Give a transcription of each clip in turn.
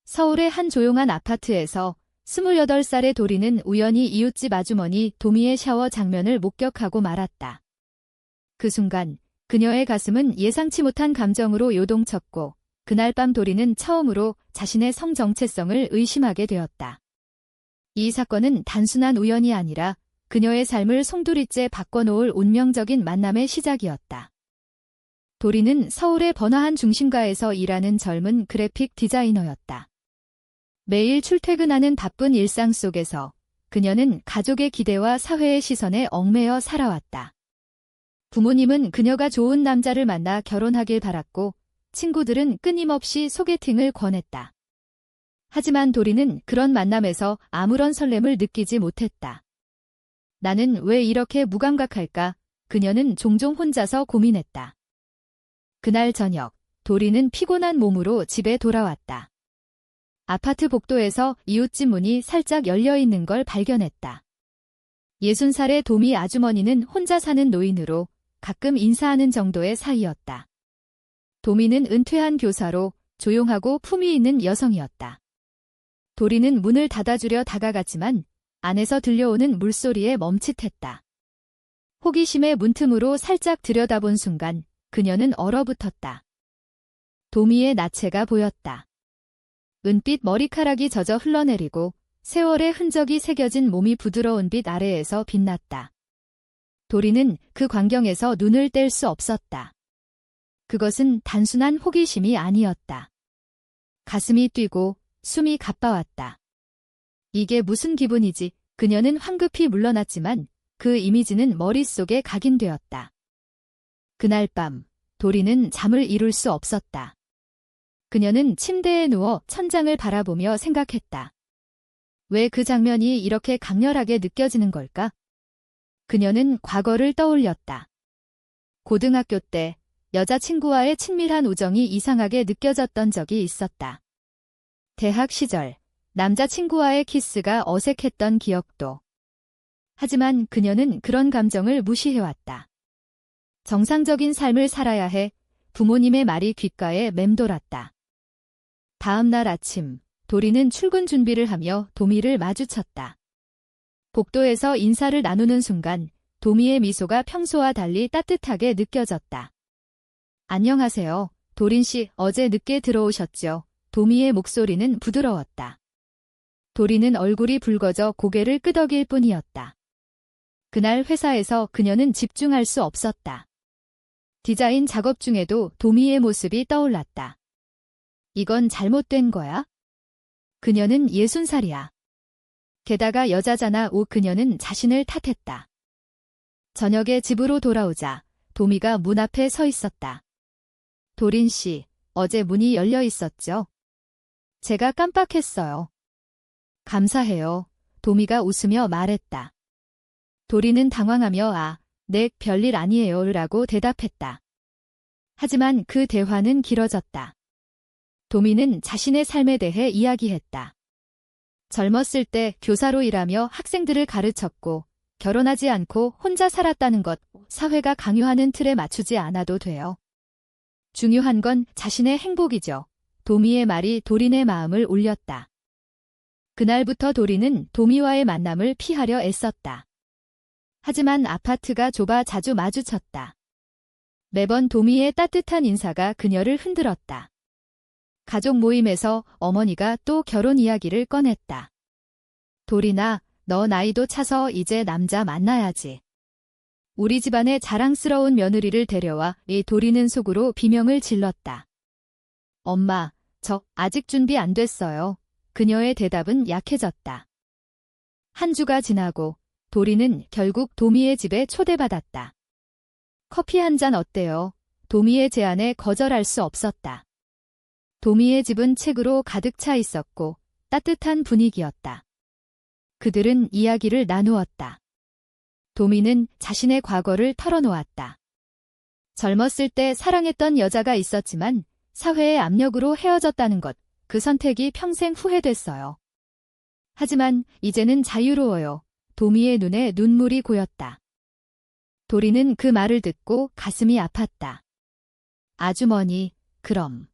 서울의 한 조용한 아파트에서 28살의 도리는 우연히 이웃집 아주머니 도미의 샤워 장면을 목격하고 말았다. 그 순간 그녀의 가슴은 예상치 못한 감정으로 요동쳤고 그날 밤 도리는 처음으로 자신의 성 정체성을 의심하게 되었다. 이 사건은 단순한 우연이 아니라 그녀의 삶을 송두리째 바꿔놓을 운명적인 만남의 시작이었다. 도리는 서울의 번화한 중심가에서 일하는 젊은 그래픽 디자이너였다. 매일 출퇴근하는 바쁜 일상 속에서 그녀는 가족의 기대와 사회의 시선에 얽매여 살아왔다. 부모님은 그녀가 좋은 남자를 만나 결혼하길 바랐고 친구들은 끊임없이 소개팅을 권했다. 하지만 도리는 그런 만남에서 아무런 설렘을 느끼지 못했다. 나는 왜 이렇게 무감각할까? 그녀는 종종 혼자서 고민했다. 그날 저녁, 도리는 피곤한 몸으로 집에 돌아왔다. 아파트 복도에서 이웃집 문이 살짝 열려있는 걸 발견했다. 60살의 도미 아주머니는 혼자 사는 노인으로 가끔 인사하는 정도의 사이였다. 도미는 은퇴한 교사로 조용하고 품위 있는 여성이었다. 도리는 문을 닫아주려 다가갔지만 안에서 들려오는 물소리에 멈칫했다. 호기심의 문틈으로 살짝 들여다본 순간 그녀는 얼어붙었다. 도미의 나체가 보였다. 은빛 머리카락이 젖어 흘러내리고 세월의 흔적이 새겨진 몸이 부드러운 빛 아래에서 빛났다. 도리는 그 광경에서 눈을 뗄 수 없었다. 그것은 단순한 호기심이 아니었다. 가슴이 뛰고 숨이 가빠왔다. 이게 무슨 기분이지? 그녀는 황급히 물러났지만 그 이미지는 머릿속에 각인되었다. 그날 밤, 도리는 잠을 이룰 수 없었다. 그녀는 침대에 누워 천장을 바라보며 생각했다. 왜 그 장면이 이렇게 강렬하게 느껴지는 걸까? 그녀는 과거를 떠올렸다. 고등학교 때 여자친구와의 친밀한 우정이 이상하게 느껴졌던 적이 있었다. 대학 시절 남자친구와의 키스가 어색했던 기억도. 하지만 그녀는 그런 감정을 무시해왔다. 정상적인 삶을 살아야 해 부모님의 말이 귓가에 맴돌았다. 다음 날 아침, 도리는 출근 준비를 하며 도미를 마주쳤다. 복도에서 인사를 나누는 순간 도미의 미소가 평소와 달리 따뜻하게 느껴졌다. 안녕하세요. 도린 씨, 어제 늦게 들어오셨죠? 도미의 목소리는 부드러웠다. 도리는 얼굴이 붉어져 고개를 끄덕일 뿐이었다. 그날 회사에서 그녀는 집중할 수 없었다. 디자인 작업 중에도 도미의 모습이 떠올랐다. 이건 잘못된 거야? 그녀는 60살이야. 게다가 여자잖아. 그녀는 자신을 탓했다. 저녁에 집으로 돌아오자 도미가 문 앞에 서 있었다. 도린 씨, 어제 문이 열려 있었죠? 제가 깜빡했어요. 감사해요. 도미가 웃으며 말했다. 도리는 당황하며 네, 별일 아니에요 라고 대답했다. 하지만 그 대화는 길어졌다. 도미는 자신의 삶에 대해 이야기했다. 젊었을 때 교사로 일하며 학생들을 가르쳤고 결혼하지 않고 혼자 살았다는 것, 사회가 강요하는 틀에 맞추지 않아도 돼요. 중요한 건 자신의 행복이죠. 도미의 말이 도린의 마음을 울렸다. 그날부터 도리는 도미와의 만남을 피하려 애썼다. 하지만 아파트가 좁아 자주 마주쳤다. 매번 도미의 따뜻한 인사가 그녀를 흔들었다. 가족 모임에서 어머니가 또 결혼 이야기를 꺼냈다. 도리나, 너 나이도 차서 이제 남자 만나야지. 우리 집안의 자랑스러운 며느리를 데려와. 이 도리는 속으로 비명을 질렀다. 엄마, 저 아직 준비 안 됐어요. 그녀의 대답은 약해졌다. 한 주가 지나고 도리는 결국 도미의 집에 초대받았다. 커피 한 잔 어때요? 도미의 제안에 거절할 수 없었다. 도미의 집은 책으로 가득 차 있었고 따뜻한 분위기였다. 그들은 이야기를 나누었다. 도미는 자신의 과거를 털어놓았다. 젊었을 때 사랑했던 여자가 있었지만 사회의 압력으로 헤어졌다는 것, 그 선택이 평생 후회됐어요. 하지만 이제는 자유로워요. 도미의 눈에 눈물이 고였다. 도리는 그 말을 듣고 가슴이 아팠다. 아주머니, 그럼.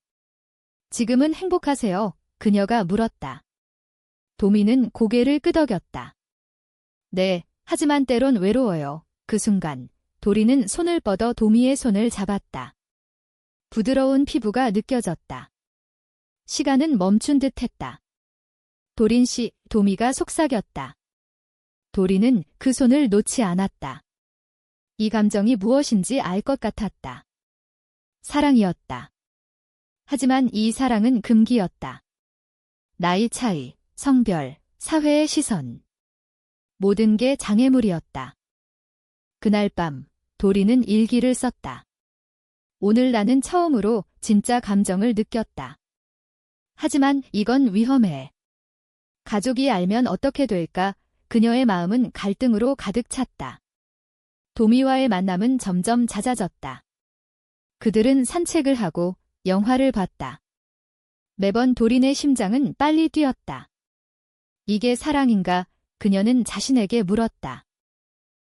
지금은 행복하세요. 그녀가 물었다. 도미는 고개를 끄덕였다. 네, 하지만 때론 외로워요. 그 순간 도리는 손을 뻗어 도미의 손을 잡았다. 부드러운 피부가 느껴졌다. 시간은 멈춘 듯 했다. 도린 씨, 도미가 속삭였다. 도리는 그 손을 놓지 않았다. 이 감정이 무엇인지 알 것 같았다. 사랑이었다. 하지만 이 사랑은 금기였다. 나이 차이, 성별, 사회의 시선. 모든 게 장애물이었다. 그날 밤, 도리는 일기를 썼다. 오늘 나는 처음으로 진짜 감정을 느꼈다. 하지만 이건 위험해. 가족이 알면 어떻게 될까? 그녀의 마음은 갈등으로 가득 찼다. 도미와의 만남은 점점 잦아졌다. 그들은 산책을 하고 영화를 봤다. 매번 도린의 심장은 빨리 뛰었다. 이게 사랑인가? 그녀는 자신에게 물었다.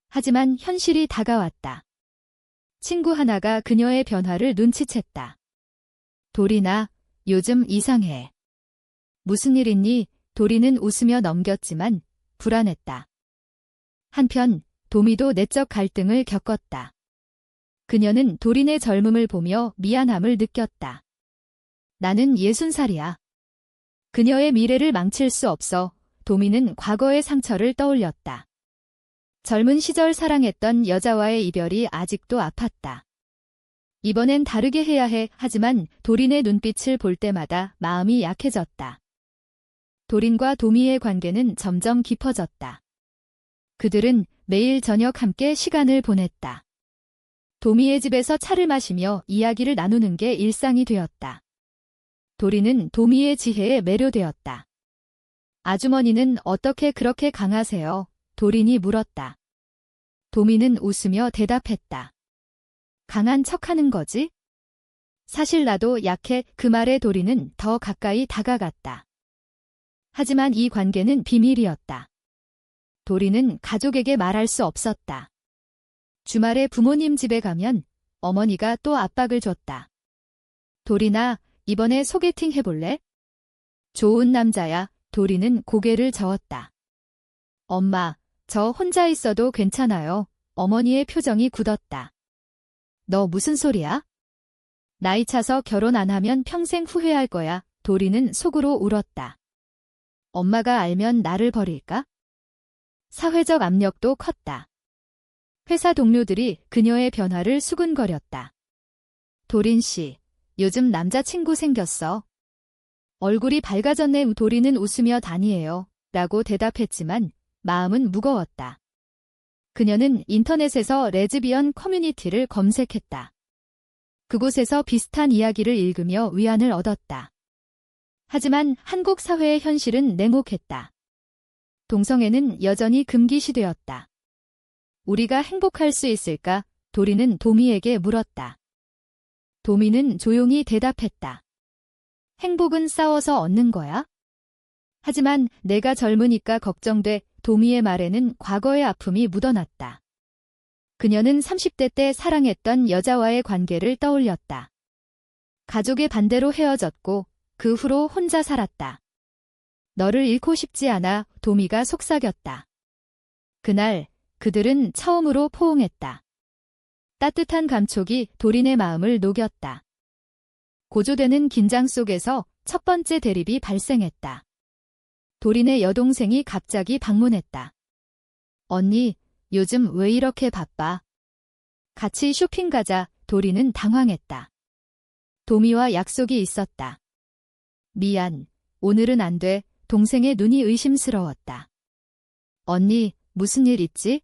하지만 현실이 다가왔다. 친구 하나가 그녀의 변화를 눈치챘다. 도리나, 요즘 이상해. 무슨 일 있니? 도리는 웃으며 넘겼지만 불안했다. 한편 도미도 내적 갈등을 겪었다. 그녀는 도린의 젊음을 보며 미안함을 느꼈다. 나는 60살이야. 그녀의 미래를 망칠 수 없어. 도미는 과거의 상처를 떠올렸다. 젊은 시절 사랑했던 여자와의 이별이 아직도 아팠다. 이번엔 다르게 해야 해. 하지만 도린의 눈빛을 볼 때마다 마음이 약해졌다. 도린과 도미의 관계는 점점 깊어졌다. 그들은 매일 저녁 함께 시간을 보냈다. 도미의 집에서 차를 마시며 이야기를 나누는 게 일상이 되었다. 도리는 도미의 지혜에 매료되었다. 아주머니는 어떻게 그렇게 강하세요? 도린이 물었다. 도미는 웃으며 대답했다. 강한 척하는 거지? 사실 나도 약해. 그 말에 도리는 더 가까이 다가갔다. 하지만 이 관계는 비밀이었다. 도리는 가족에게 말할 수 없었다. 주말에 부모님 집에 가면 어머니가 또 압박을 줬다. 도리나, 이번에 소개팅 해볼래? 좋은 남자야. 도리는 고개를 저었다. 엄마, 저 혼자 있어도 괜찮아요. 어머니의 표정이 굳었다. 너 무슨 소리야? 나이 차서 결혼 안 하면 평생 후회할 거야. 도리는 속으로 울었다. 엄마가 알면 나를 버릴까? 사회적 압력도 컸다. 회사 동료들이 그녀의 변화를 수군거렸다. 도린 씨, 요즘 남자친구 생겼어. 얼굴이 밝아졌네. 도리는 웃으며 다니에요. 라고 대답했지만 마음은 무거웠다. 그녀는 인터넷에서 레즈비언 커뮤니티를 검색했다. 그곳에서 비슷한 이야기를 읽으며 위안을 얻었다. 하지만 한국 사회의 현실은 냉혹했다. 동성애는 여전히 금기시되었다. 우리가 행복할 수 있을까? 도리는 도미에게 물었다. 도미는 조용히 대답했다. 행복은 싸워서 얻는 거야? 하지만 내가 젊으니까 걱정돼. 도미의 말에는 과거의 아픔이 묻어났다. 그녀는 30대 때 사랑했던 여자와의 관계를 떠올렸다. 가족의 반대로 헤어졌고 그 후로 혼자 살았다. 너를 잃고 싶지 않아. 도미가 속삭였다. 그날 그들은 처음으로 포옹했다. 따뜻한 감촉이 도린의 마음을 녹였다. 고조되는 긴장 속에서 첫 번째 대립이 발생했다. 도린의 여동생이 갑자기 방문했다. 언니, 요즘 왜 이렇게 바빠? 같이 쇼핑 가자. 도린은 당황했다. 도미와 약속이 있었다. 미안, 오늘은 안 돼. 동생의 눈이 의심스러웠다. 언니, 무슨 일 있지?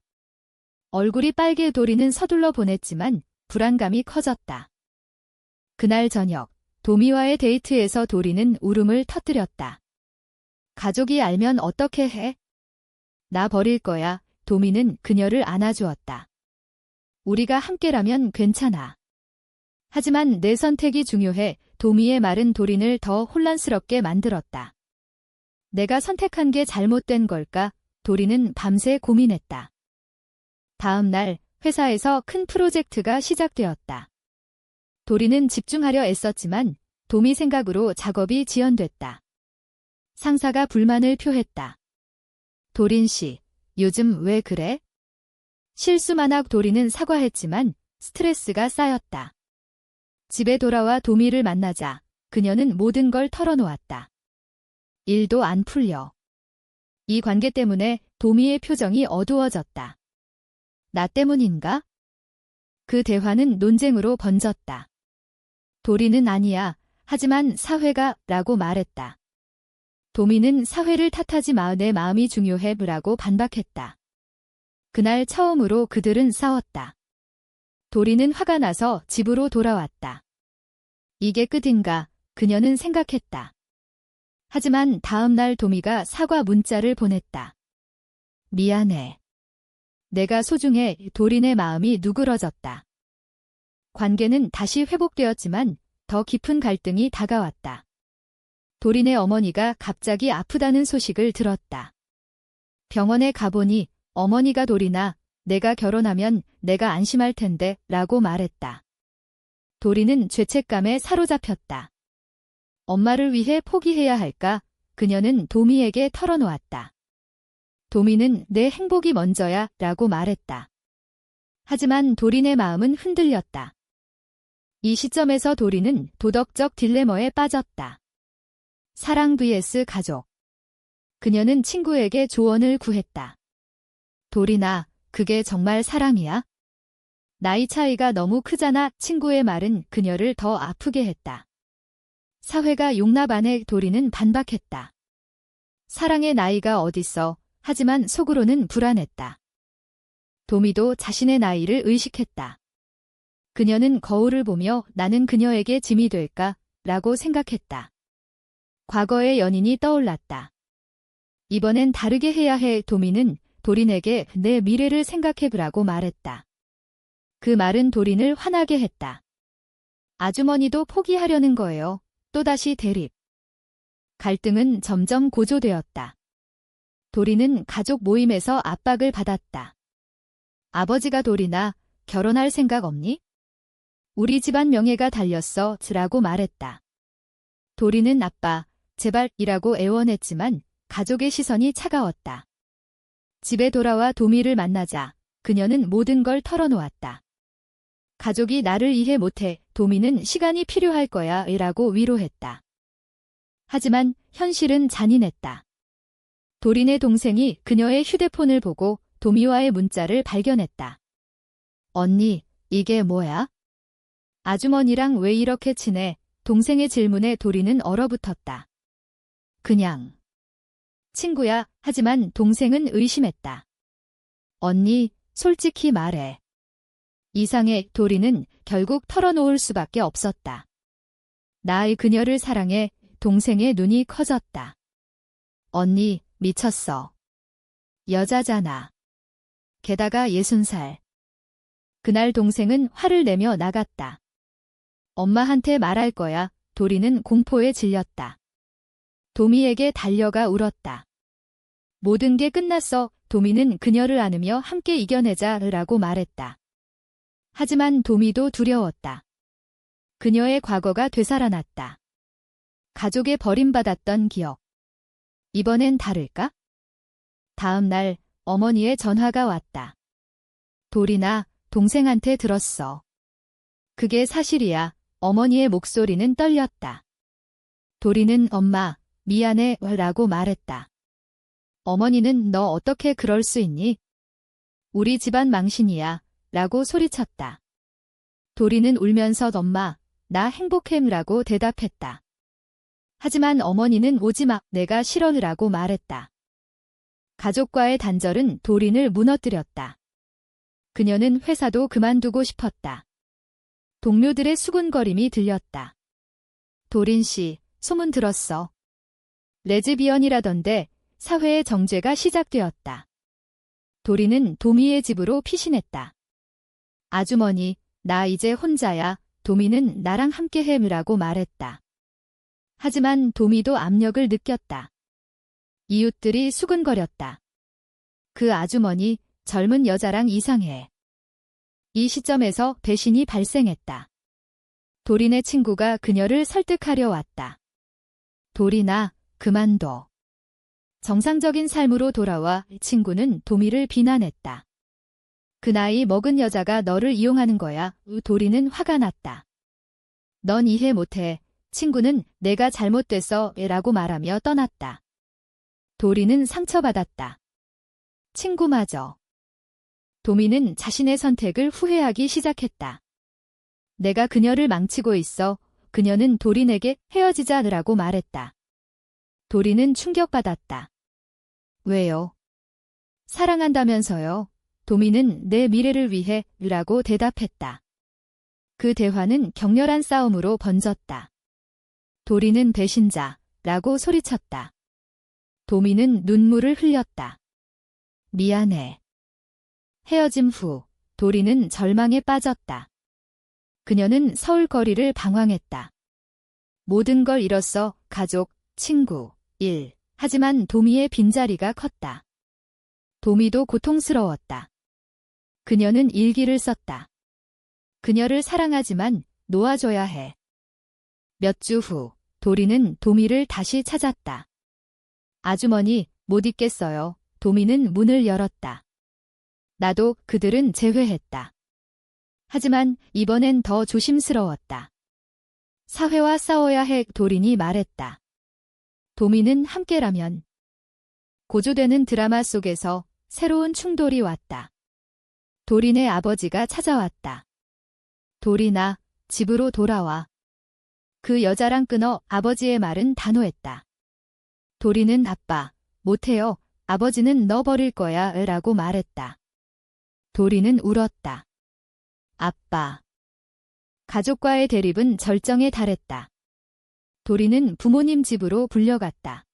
얼굴이 빨개. 도리는 서둘러 보냈지만 불안감이 커졌다. 그날 저녁, 도미와의 데이트에서 도리는 울음을 터뜨렸다. 가족이 알면 어떻게 해? 나 버릴 거야. 도미는 그녀를 안아주었다. 우리가 함께라면 괜찮아. 하지만 내 선택이 중요해. 도미의 말은 도린을 더 혼란스럽게 만들었다. 내가 선택한 게 잘못된 걸까? 도리는 밤새 고민했다. 다음 날 회사에서 큰 프로젝트가 시작되었다. 도리는 집중하려 애썼지만 도미 생각으로 작업이 지연됐다. 상사가 불만을 표했다. 도린 씨, 요즘 왜 그래? 실수만 도리는 사과했지만 스트레스가 쌓였다. 집에 돌아와 도미를 만나자 그녀는 모든 걸 털어놓았다. 일도 안 풀려. 이 관계 때문에 도미의 표정이 어두워졌다. 나 때문인가? 그 대화는 논쟁으로 번졌다. 도리는 아니야. 하지만 사회가 라고 말했다. 도미는 사회를 탓하지 마. 내 마음이 중요해 라고 반박했다. 그날 처음으로 그들은 싸웠다. 도리는 화가 나서 집으로 돌아왔다. 이게 끝인가? 그녀는 생각했다. 하지만 다음 날 도미가 사과 문자를 보냈다. 미안해. 내가 소중해. 도린의 마음이 누그러졌다. 관계는 다시 회복되었지만 더 깊은 갈등이 다가왔다. 도린의 어머니가 갑자기 아프다는 소식을 들었다. 병원에 가보니 어머니가 도린아, 내가 결혼하면 내가 안심할 텐데 라고 말했다. 도린은 죄책감에 사로잡혔다. 엄마를 위해 포기해야 할까? 그녀는 도미에게 털어놓았다. 도미는 내 행복이 먼저야 라고 말했다. 하지만 도린의 마음은 흔들렸다. 이 시점에서 도린은 도덕적 딜레마에 빠졌다. 사랑 vs 가족. 그녀는 친구에게 조언을 구했다. 도린아, 그게 정말 사랑이야? 나이 차이가 너무 크잖아. 친구의 말은 그녀를 더 아프게 했다. 사회가 용납 안 해. 도린은 반박했다. 사랑의 나이가 어딨어. 하지만 속으로는 불안했다. 도미도 자신의 나이를 의식했다. 그녀는 거울을 보며 나는 그녀에게 짐이 될까? 라고 생각했다. 과거의 연인이 떠올랐다. 이번엔 다르게 해야 해. 도미는 도린에게 내 미래를 생각해보라고 말했다. 그 말은 도린을 화나게 했다. 아주머니도 포기하려는 거예요. 또다시 대립. 갈등은 점점 고조되었다. 도린은 가족 모임에서 압박을 받았다. 아버지가 도린아, 결혼할 생각 없니? 우리 집안 명예가 달렸어. 라고 말했다. 도린은 아빠, 제발 이라고 애원했지만 가족의 시선이 차가웠다. 집에 돌아와 도미를 만나자 그녀는 모든 걸 털어놓았다. 가족이 나를 이해 못해. 도미는 시간이 필요할 거야. 라고 위로했다. 하지만 현실은 잔인했다. 도린의 동생이 그녀의 휴대폰을 보고 도미와의 문자를 발견했다. 언니, 이게 뭐야? 아주머니랑 왜 이렇게 친해? 동생의 질문에 도린은 얼어붙었다. 그냥 친구야. 하지만 동생은 의심했다. 언니, 솔직히 말해. 이상해. 도린은 결국 털어놓을 수밖에 없었다. 나의 그녀를 사랑해. 동생의 눈이 커졌다. 언니, 미쳤어. 여자잖아. 게다가 60살. 그날 동생은 화를 내며 나갔다. 엄마한테 말할 거야. 도린은 공포에 질렸다. 도미에게 달려가 울었다. 모든 게 끝났어. 도미는 그녀를 안으며 함께 이겨내자. 라고 말했다. 하지만 도미도 두려웠다. 그녀의 과거가 되살아났다. 가족에 버림받았던 기억. 이번엔 다를까? 다음 날 어머니의 전화가 왔다. 도린아, 동생한테 들었어. 그게 사실이야. 어머니의 목소리는 떨렸다. 도린은 엄마, 미안해. 라고 말했다. 어머니는 너 어떻게 그럴 수 있니? 우리 집안 망신이야. 라고 소리쳤다. 도린은 울면서 엄마, 나 행복해. 라고 대답했다. 하지만 어머니는 오지 마. 내가 싫어라고 말했다. 가족과의 단절은 도린을 무너뜨렸다. 그녀는 회사도 그만두고 싶었다. 동료들의 수군거림이 들렸다. 도린 씨, 소문 들었어. 레즈비언이라던데. 사회의 정죄가 시작되었다. 도린은 도미의 집으로 피신했다. 아주머니, 나 이제 혼자야. 도미는 나랑 함께 해라고 말했다. 하지만 도미도 압력을 느꼈다. 이웃들이 수근거렸다. 그 아주머니, 젊은 여자랑 이상해. 이 시점에서 배신이 발생했다. 도린의 친구가 그녀를 설득하려 왔다. 도린아, 그만둬. 정상적인 삶으로 돌아와 친구는 도미를 비난했다. 그 나이 먹은 여자가 너를 이용하는 거야. 도리는 화가 났다. 넌 이해 못해. 친구는 내가 잘못됐어 라고 말하며 떠났다. 도리는 상처받았다. 친구마저. 도미는 자신의 선택을 후회하기 시작했다. 내가 그녀를 망치고 있어. 그녀는 도린에게 헤어지자라고 말했다. 도리는 충격받았다. 왜요? 사랑한다면서요? 도미는 내 미래를 위해 라고 대답했다. 그 대화는 격렬한 싸움으로 번졌다. 도리는 배신자라고 소리쳤다. 도미는 눈물을 흘렸다. 미안해. 헤어짐 후 도리는 절망에 빠졌다. 그녀는 서울 거리를 방황했다. 모든 걸 잃었어. 가족, 친구, 일. 하지만 도미의 빈자리가 컸다. 도미도 고통스러웠다. 그녀는 일기를 썼다. 그녀를 사랑하지만 놓아줘야 해. 몇 주 후 도리는 도미를 다시 찾았다. 아주머니, 못 있겠어요. 도미는 문을 열었다. 나도 그들은 재회했다. 하지만 이번엔 더 조심스러웠다. 사회와 싸워야 해. 도린이 말했다. 도미는 함께라면. 고조되는 드라마 속에서 새로운 충돌이 왔다. 도린의 아버지가 찾아왔다. 도린아, 집으로 돌아와. 그 여자랑 끊어. 아버지의 말은 단호했다. 도린은 아빠, 못해요. 아버지는 너 버릴 거야 라고 말했다. 도린은 울었다. 아빠. 가족과의 대립은 절정에 달했다. 도리는 부모님 집으로 불려갔다.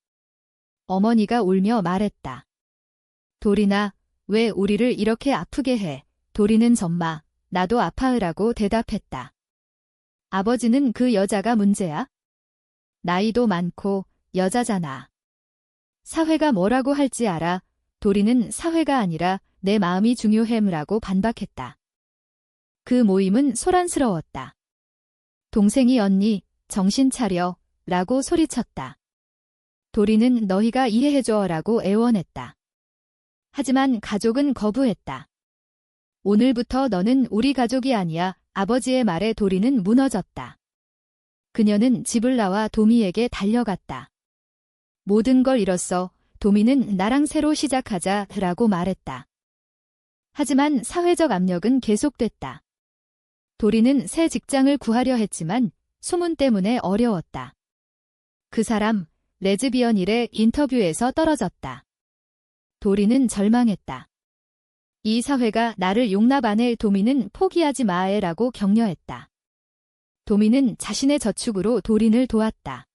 어머니가 울며 말했다. 도리나, 왜 우리를 이렇게 아프게 해? 도리는 전마, 나도 아파으라고 대답했다. 아버지는 그 여자가 문제야? 나이도 많고 여자잖아. 사회가 뭐라고 할지 알아. 도리는 사회가 아니라 내 마음이 중요해라고 반박했다. 그 모임은 소란스러웠다. 동생이 언니, 정신 차려 라고 소리쳤다. 도리는 너희가 이해해줘 라고 애원했다. 하지만 가족은 거부했다. 오늘부터 너는 우리 가족이 아니야. 아버지의 말에 도리는 무너졌다. 그녀는 집을 나와 도미에게 달려갔다. 모든 걸 잃었어. 도미는 나랑 새로 시작하자 라고 말했다. 하지만 사회적 압력은 계속됐다. 도리는 새 직장을 구하려 했지만 소문 때문에 어려웠다. 그 사람, 레즈비언 일의 인터뷰에서 떨어졌다. 도리는 절망했다. 이 사회가 나를 용납 안 해. 도미는 포기하지 마에라고 격려했다. 도미는 자신의 저축으로 도린을 도왔다.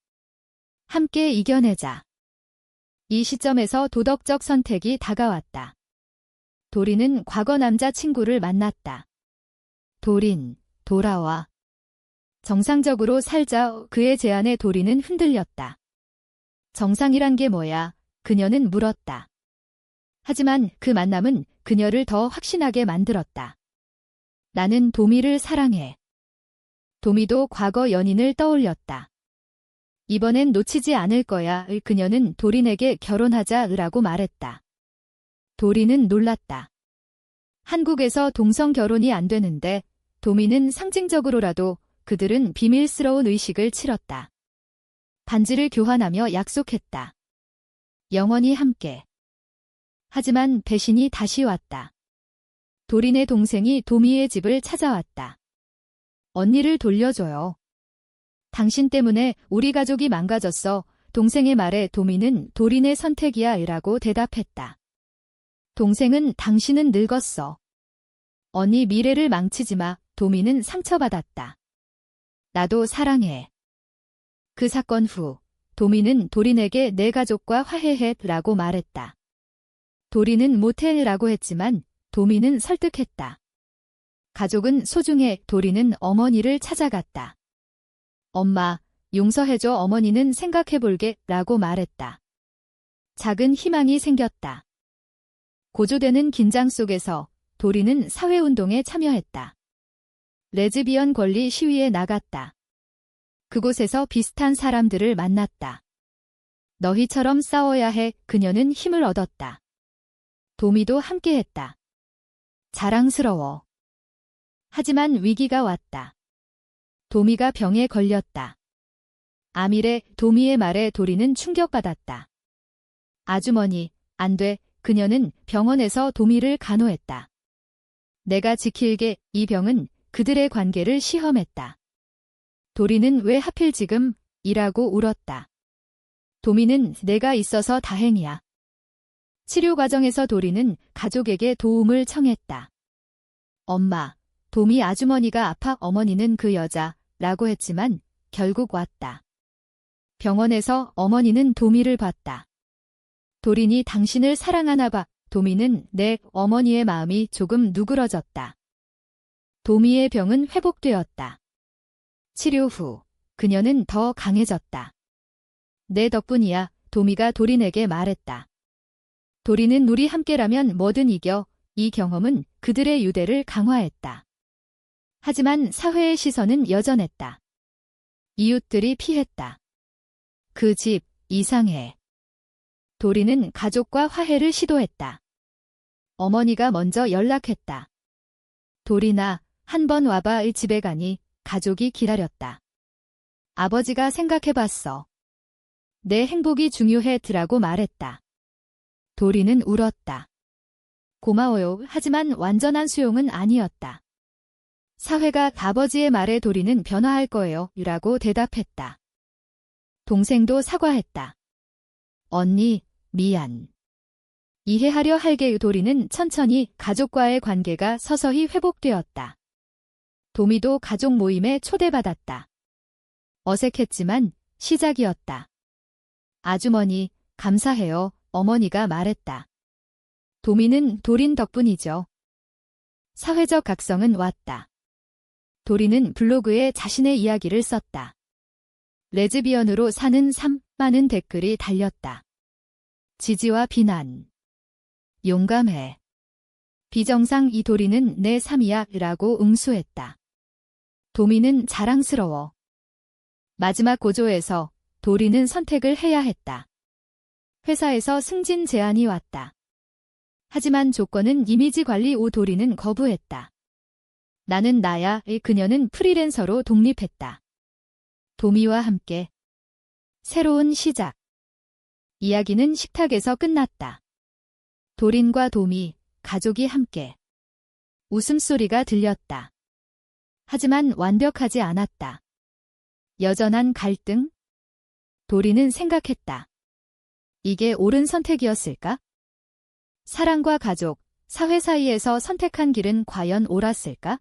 함께 이겨내자. 이 시점에서 도덕적 선택이 다가왔다. 도린은 과거 남자친구를 만났다. 도린, 돌아와. 정상적으로 살자. 그의 제안에 도린은 흔들렸다. 정상이란 게 뭐야? 그녀는 물었다. 하지만 그 만남은 그녀를 더 확신하게 만들었다. 나는 도미를 사랑해. 도미도 과거 연인을 떠올렸다. 이번엔 놓치지 않을 거야. 그녀는 도린에게 결혼하자라고 말했다. 도린은 놀랐다. 한국에서 동성 결혼이 안 되는데 도미는 상징적으로라도 그들은 비밀스러운 의식을 치렀다. 반지를 교환하며 약속했다. 영원히 함께. 하지만 배신이 다시 왔다. 도린의 동생이 도미의 집을 찾아왔다. 언니를 돌려줘요. 당신 때문에 우리 가족이 망가졌어. 동생의 말에 도미는 도린의 선택이야 라고 대답했다. 동생은 당신은 늙었어. 언니 미래를 망치지 마. 도미는 상처받았다. 나도 사랑해. 그 사건 후 도미는 도린에게 내 가족과 화해해 라고 말했다. 도린은 못해 라고 했지만 도미는 설득했다. 가족은 소중해. 도리는 어머니를 찾아갔다. 엄마, 용서해줘. 어머니는 생각해볼게 라고 말했다. 작은 희망이 생겼다. 고조되는 긴장 속에서 도리는 사회운동에 참여했다. 레즈비언 권리 시위에 나갔다. 그곳에서 비슷한 사람들을 만났다. 너희처럼 싸워야 해. 그녀는 힘을 얻었다. 도미도 함께했다. 자랑스러워. 하지만 위기가 왔다. 도미가 병에 걸렸다. 아밀의 도미의 말에 도리는 충격받았다. 아주머니, 안 돼. 그녀는 병원에서 도미를 간호했다. 내가 지킬게. 이 병은 그들의 관계를 시험했다. 도리는 왜 하필 지금? 이라고 울었다. 도미는 내가 있어서 다행이야. 치료 과정에서 도리는 가족에게 도움을 청했다. 엄마, 도미 아주머니가 아파. 어머니는 그 여자라고 했지만 결국 왔다. 병원에서 어머니는 도미를 봤다. 도린이 당신을 사랑하나 봐. 도미는 내 어머니의 마음이 조금 누그러졌다. 도미의 병은 회복되었다. 치료 후 그녀는 더 강해졌다. 내 덕분이야. 도미가 도린에게 말했다. 도린은 우리 함께라면 뭐든 이겨. 이 경험은 그들의 유대를 강화했다. 하지만 사회의 시선은 여전했다. 이웃들이 피했다. 그 집 이상해. 도리는 가족과 화해를 시도했다. 어머니가 먼저 연락했다. 도리나, 한번 와봐. 집에 가니 가족이 기다렸다. 아버지가 생각해봤어. 내 행복이 중요해. 드라고 말했다. 도리는 울었다. 고마워요. 하지만 완전한 수용은 아니었다. 사회가 아버지의 말에 도리는 변화할 거예요. 라고 대답했다. 동생도 사과했다. 언니, 미안. 이해하려 할게. 도리는 천천히 가족과의 관계가 서서히 회복되었다. 도미도 가족 모임에 초대받았다. 어색했지만 시작이었다. 아주머니, 감사해요. 어머니가 말했다. 도미는 도린 덕분이죠. 사회적 각성은 왔다. 도리는 블로그에 자신의 이야기를 썼다. 레즈비언으로 사는 삶. 많은 댓글이 달렸다. 지지와 비난. 용감해. 비정상. 이 도리는 내 삶이야. 라고 응수했다. 도미는 자랑스러워. 마지막 고조에서 도리는 선택을 해야 했다. 회사에서 승진 제안이 왔다. 하지만 조건은 이미지 관리. 도리는 거부했다. 나는 나야. 그녀는 프리랜서로 독립했다. 도미와 함께 새로운 시작. 이야기는 식탁에서 끝났다. 도린과 도미, 가족이 함께. 웃음소리가 들렸다. 하지만 완벽하지 않았다. 여전한 갈등? 도리는 생각했다. 이게 옳은 선택이었을까? 사랑과 가족, 사회 사이에서 선택한 길은 과연 옳았을까?